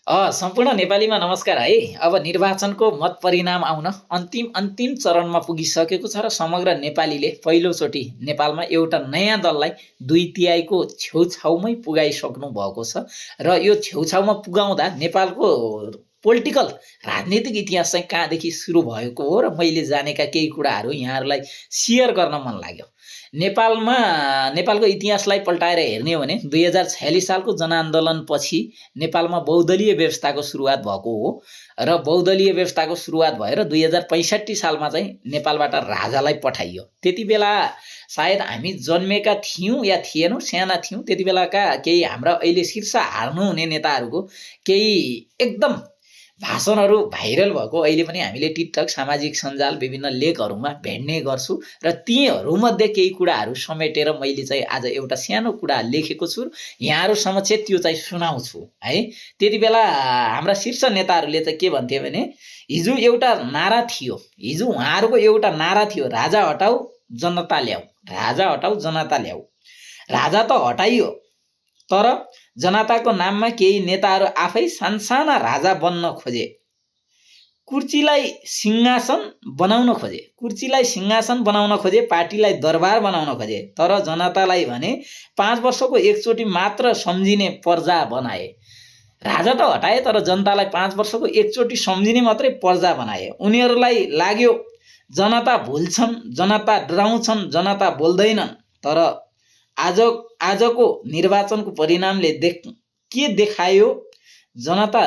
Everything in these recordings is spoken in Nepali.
सम्पूर्ण नेपालीमा नमस्कार है। अब निर्वाचनको मत परिणाम आउन अन्तिम चरणमा पुगिसकेको छ र समग्र नेपालीले पहिलोचोटि नेपालमा एउटा नयाँ दललाई 2/3 छेउछाउमै पुगाइसक्नु भएको छ र यो छेउछाउमा पुगाउँदा नेपालको पोलिटिकल राजनीतिक इतिहास चाहिँ कहाँदेखि सुरु भएको हो र मैले जानेका केही कुराहरू यहाँहरूलाई सेयर गर्न मन लाग्यो। नेपालमा नेपालको इतिहासलाई पल्टाएर हेर्ने हो भने 2046 सालको जनआन्दोलनपछि नेपालमा बहुदलीय व्यवस्थाको सुरुवात भएको हो र बहुदलीय व्यवस्थाको सुरुवात भएर 2065 सालमा चाहिँ नेपालबाट राजालाई पठाइयो। त्यति बेला सायद हामी जन्मेका थियौँ या थिएनौँ, साना थियौँ। त्यति बेलाका केही हाम्रा अहिले शीर्ष हार्नुहुने नेताहरूको केही एकदम भाषणहरू भाइरल भएको अहिले पनि हामीले टिकटक, सामाजिक सञ्जाल, विभिन्न लेखहरूमा भेट्ने गर्छु र तीहरूमध्ये केही कुराहरू समेटेर मैले चाहिँ आज एउटा सानो कुरा लेखेको छु। यहाँहरू समक्ष त्यो चाहिँ सुनाउँछु है। त्यति बेला हाम्रा शीर्ष नेताहरूले चाहिँ के भन्थे भने हिजो एउटा नारा थियो, हिजो उहाँहरूको एउटा नारा थियो, राजा हटाऊ जनता ल्याऊ, राजा हटाऊ जनता ल्याऊ। राजा त हटाइयो, तर जनताको नाममा केही नेताहरू आफै सानसाना राजा बन्न खोजे, कुर्चीलाई सिंहासन बनाउन खोजे, पार्टीलाई दरबार बनाउन खोजे। तर जनतालाई भने 5 वर्षको एकचोटि मात्र सम्झिने पर्जा बनाए। राजा त हटाए, तर जनतालाई 5 वर्षको एकचोटि सम्झिने मात्रै पर्जा बनाए। उनीहरूलाई लाग्यो जनता भुल्छन्, जनता डराउँछन्, जनता बोल्दैनन्। तर आजको निर्वाचनको परिणामले के देखायो? जनता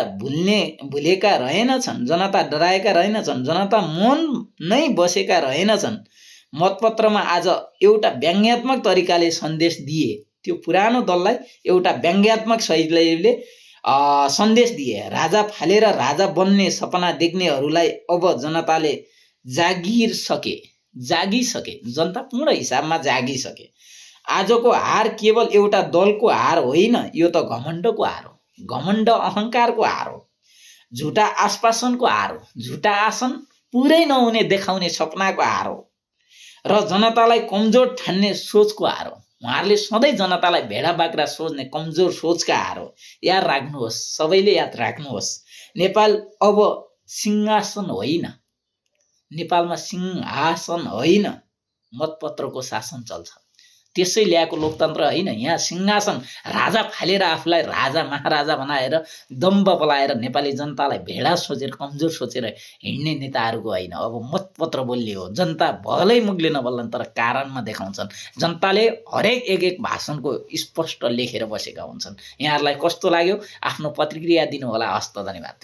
भुलेका रहेनछन्, जनता डराएका रहेनछन्, जनता मन नै बसेका रहेनछन्। मतपत्रमा आज एउटा व्यङ्ग्यात्मक तरिकाले सन्देश दिए, त्यो पुरानो दललाई एउटा व्यङ्ग्यात्मक शैलीले सन्देश दिए। राजा फालेर राजा बन्ने सपना देख्नेहरूलाई अब जनताले जागिसके, जनता पूर्ण हिसाबमा जागिसके। आजको हार केवल एउटा दलको हार होइन, यो त घमण्डको हार हो, घमण्ड अहङ्कारको हार हो, झुटा आश्वासनको हार हो, झुटा आसन पुरै नहुने देखाउने सपनाको हार हो र जनतालाई कमजोर ठान्ने सोचको हार हो। उहाँहरूले सधैँ जनतालाई भेडा बाख्रा सोच्ने कमजोर सोचका हार हो। याद राख्नुहोस्, सबैले याद राख्नुहोस्, नेपाल अब सिंहासन होइन, नेपालमा सिंहासन होइन, मतपत्रको शासन चल्छ। त्यसै ल्याएको लोकतन्त्र होइन। यहाँ सिंहासन राजा फालेर आफूलाई राजा महाराजा बनाएर दम्ब पलाएर नेपाली जनतालाई भेडा सोचेर कमजोर सोचेर हिँड्ने नेताहरूको होइन। अब मतपत्र बोल्ने हो। जनता भलै मुखले नबोल्छन्, तर कारणमा देखाउँछन्। जनताले हरेक एक भाषणको स्पष्ट लेखेर बसेका हुन्छन्। यहाँहरूलाई कस्तो लाग्यो? आफ्नो प्रतिक्रिया दिनु होला। हस्त, धन्यवाद।